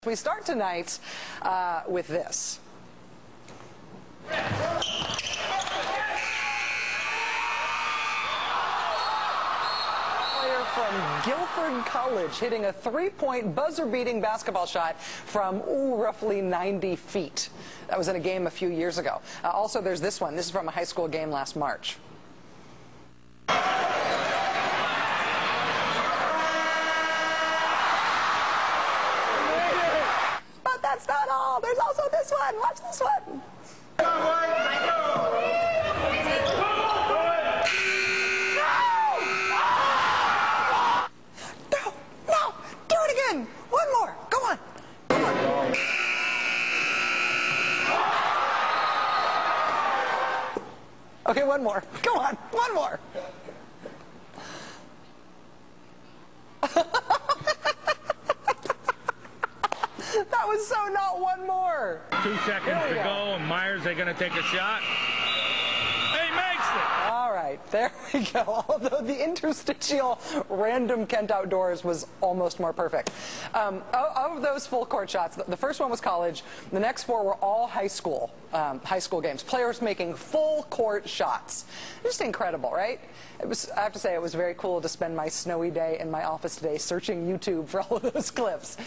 We start tonight with this. Player from Guilford College hitting a three-point buzzer-beating basketball shot from roughly 90 feet. That was in a game a few years ago. Also, there's this one. This is from a high school game last March. That's not all. There's also this one. Watch this one. No! Do it again. One more. Go on. Come on. Okay, one more. Go on. One more. That was so not one more. 2 seconds to go, and Myers, they're going to take a shot. He makes it! All right, there we go. Although the interstitial random Kent Outdoors was almost more perfect. Of those full court shots, the first one was college. The next four were all high school games. Players making full court shots. Just incredible, right? I have to say, it was very cool to spend my snowy day in my office today searching YouTube for all of those clips.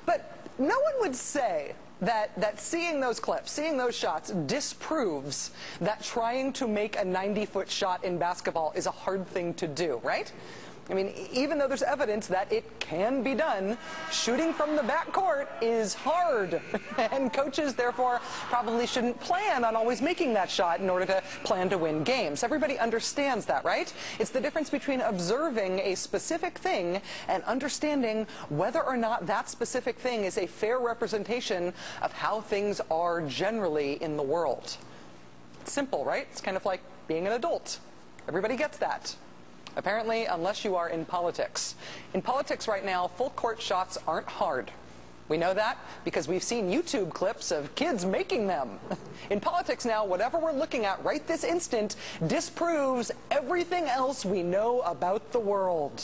But no one would say that seeing those clips, seeing those shots, disproves that trying to make a 90-foot shot in basketball is a hard thing to do, right? I mean, even though there's evidence that it can be done, shooting from the backcourt is hard. And coaches, therefore, probably shouldn't plan on always making that shot in order to plan to win games. Everybody understands that, right? It's the difference between observing a specific thing and understanding whether or not that specific thing is a fair representation of how things are generally in the world. It's simple, right? It's kind of like being an adult. Everybody gets that. Apparently, unless you are in politics. In politics right now, full court shots aren't hard. We know that because we've seen YouTube clips of kids making them. In politics now, whatever we're looking at right this instant disproves everything else we know about the world.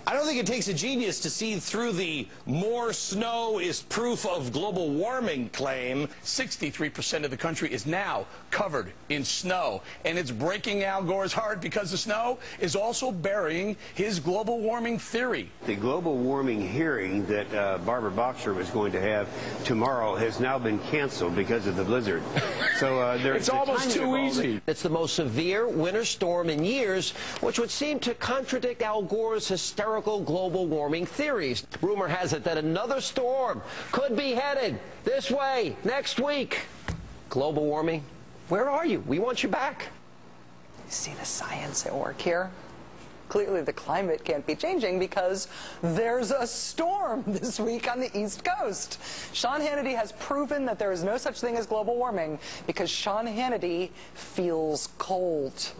I don't think it takes a genius to see through the more snow is proof of global warming claim. 63% of the country is now covered in snow, and it's breaking Al Gore's heart because the snow is also burying his global warming theory. The global warming hearing that Barbara Boxer was going to have tomorrow has now been canceled because of the blizzard. So it's almost too easy. It's the most severe winter storm in years, which would seem to contradict Al Gore's hysterical global warming theories. Rumor has it that another storm could be headed this way next week. Global warming, where are you? We want you back. See the science at work here? Clearly the climate can't be changing because there's a storm this week on the East Coast. Sean Hannity has proven that there is no such thing as global warming because Sean Hannity feels cold.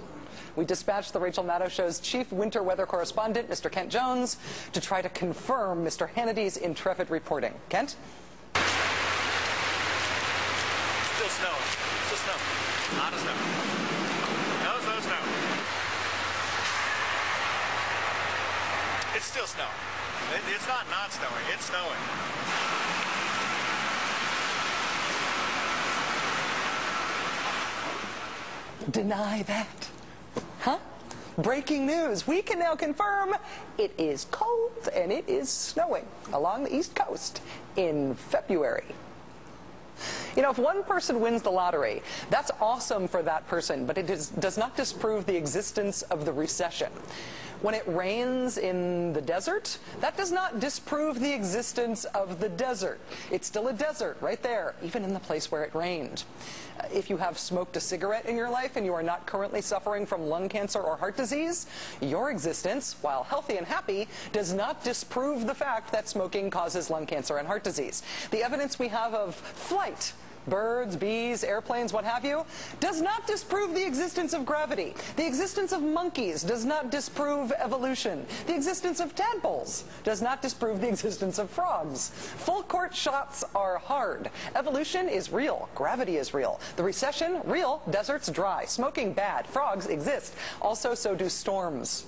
We dispatched the Rachel Maddow Show's chief winter weather correspondent, Mr. Kent Jones, to try to confirm Mr. Hannity's intrepid reporting. Kent? Still snowing. Still snow. Not a snow. No snow. It's still snowing. It's not snowing. It's snowing. Deny that. Huh? Breaking news. We can now confirm it is cold and it is snowing along the East Coast in February. You know, if one person wins the lottery, that's awesome for that person, but it does not disprove the existence of the recession. When it rains in the desert, that does not disprove the existence of the desert. It's still a desert right there, even in the place where it rained. If you have smoked a cigarette in your life and you are not currently suffering from lung cancer or heart disease, your existence, while healthy and happy, does not disprove the fact that smoking causes lung cancer and heart disease. The evidence we have of flight, birds, bees, airplanes, what have you, does not disprove the existence of gravity. The existence of monkeys does not disprove evolution. The existence of tadpoles does not disprove the existence of frogs. Full court shots are hard. Evolution is real. Gravity is real. The recession, real. Deserts, dry. Smoking, bad. Frogs exist. Also, so do storms.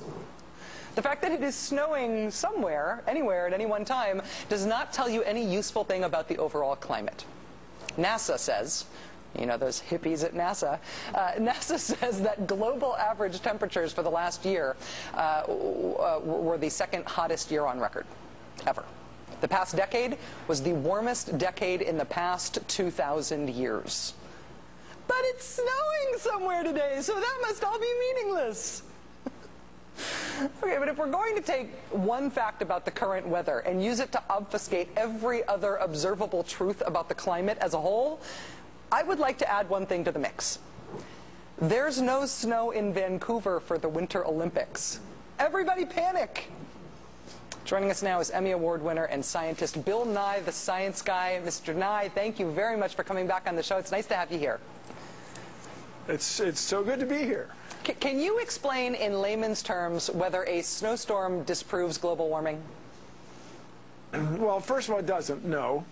The fact that it is snowing somewhere, anywhere, at any one time, does not tell you any useful thing about the overall climate. NASA says, you know, those hippies at NASA, NASA says that global average temperatures for the last year were the second hottest year on record, ever. The past decade was the warmest decade in the past 2,000 years. But it's snowing somewhere today, so that must all be meaningless. Okay, but if we're going to take one fact about the current weather and use it to obfuscate every other observable truth about the climate as a whole, I would like to add one thing to the mix. There's no snow in Vancouver for the Winter Olympics. Everybody panic! Joining us now is Emmy Award winner and scientist Bill Nye, the Science Guy. Mr. Nye, thank you very much for coming back on the show. It's nice to have you here. It's so good to be here. Can you explain in layman's terms whether a snowstorm disproves global warming? Well, first of all, it doesn't, no.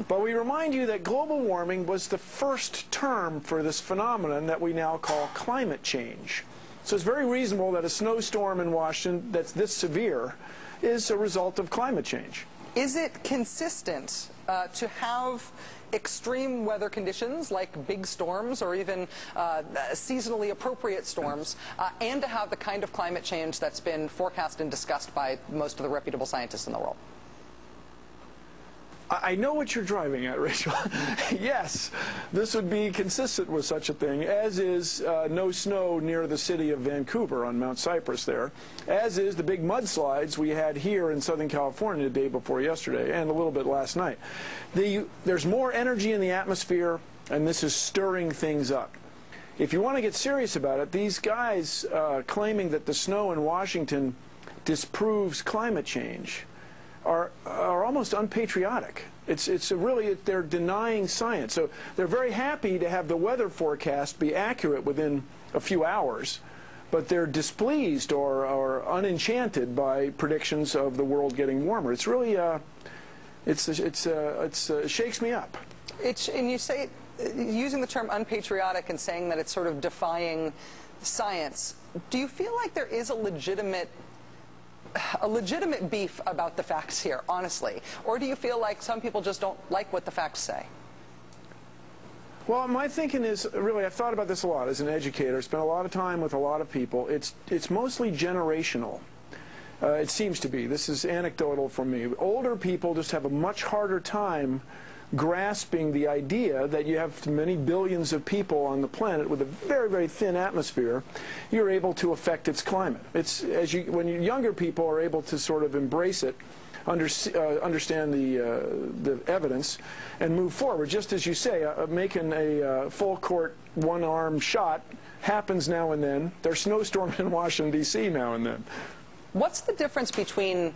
But we remind you that global warming was the first term for this phenomenon that we now call climate change. So it's very reasonable that a snowstorm in Washington that's this severe is a result of climate change. Is it consistent to have extreme weather conditions like big storms or even seasonally appropriate storms and to have the kind of climate change that's been forecast and discussed by most of the reputable scientists in the world? I know what you're driving at, Rachel. Yes, this would be consistent with such a thing, as is no snow near the city of Vancouver on Mount Cypress there, as is the big mudslides we had here in Southern California the day before yesterday and a little bit last night. There's more energy in the atmosphere, and this is stirring things up. If you want to get serious about it, these guys claiming that the snow in Washington disproves climate change are almost unpatriotic. They're denying science. So they're very happy to have the weather forecast be accurate within a few hours, but they're displeased or unenchanted by predictions of the world getting warmer. It's really, it shakes me up. And you say, using the term unpatriotic and saying that it's sort of defying science, do you feel like there is a legitimate beef about the facts here, honestly? Or do you feel like some people just don't like what the facts say? Well, my thinking is, really, I've thought about this a lot as an educator, spent a lot of time with a lot of people. It's mostly generational. It seems to be. This is anecdotal from me. Older people just have a much harder time grasping the idea that you have many billions of people on the planet with a very, very thin atmosphere. You're able to affect its climate. When younger people are able to sort of embrace it, understand the evidence, and move forward. Just as you say, making a full court one-arm shot happens now and then. There's snowstorms in Washington, D.C. now and then. What's the difference between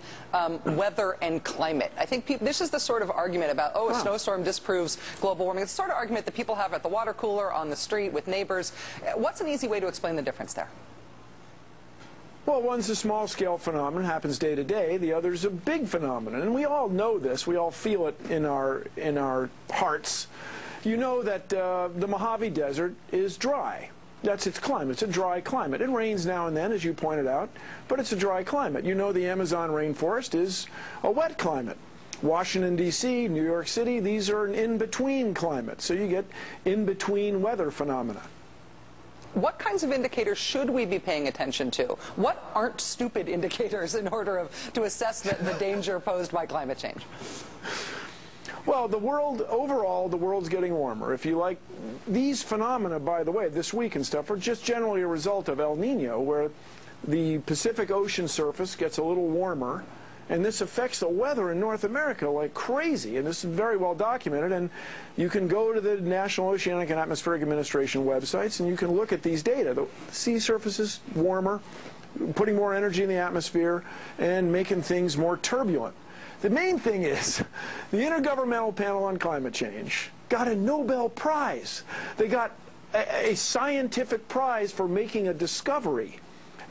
weather and climate? I think this is the sort of argument about, a snowstorm disproves global warming. It's the sort of argument that people have at the water cooler, on the street, with neighbors. What's an easy way to explain the difference there? Well, one's a small-scale phenomenon, happens day to day. The other's a big phenomenon, and we all know this. We all feel it in our hearts. You know that the Mojave Desert is dry. That's its climate. It's a dry climate. It rains now and then, as you pointed out, but it's a dry climate. You know the Amazon rainforest is a wet climate. Washington, D.C., New York City, these are an in-between climate. So you get in-between weather phenomena. What kinds of indicators should we be paying attention to? What aren't stupid indicators in order to assess the danger posed by climate change? Well, overall, the world's getting warmer. If you like, these phenomena, by the way, this week and stuff, are just generally a result of El Nino, where the Pacific Ocean surface gets a little warmer, and this affects the weather in North America like crazy, and this is very well documented, and you can go to the National Oceanic and Atmospheric Administration websites, and you can look at these data. The sea surface is warmer, putting more energy in the atmosphere, and making things more turbulent. The main thing is, the Intergovernmental Panel on Climate Change got a Nobel Prize. They got a scientific prize for making a discovery.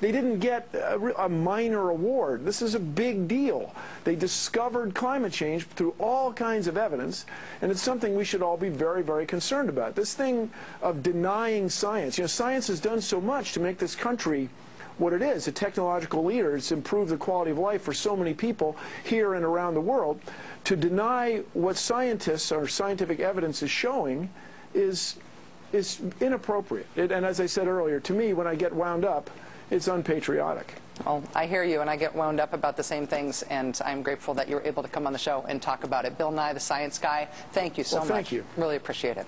They didn't get a minor award. This is a big deal. They discovered climate change through all kinds of evidence, and it's something we should all be very, very concerned about. This thing of denying science. You know, science has done so much to make this country what it is, a technological leader. It's improved the quality of life for so many people here and around the world. To deny what scientists or scientific evidence is showing is inappropriate. And as I said earlier, to me, when I get wound up, it's unpatriotic. Well, I hear you, and I get wound up about the same things, and I'm grateful that you were able to come on the show and talk about it. Bill Nye, the science guy, thank you so much. Thank you. Really appreciate it.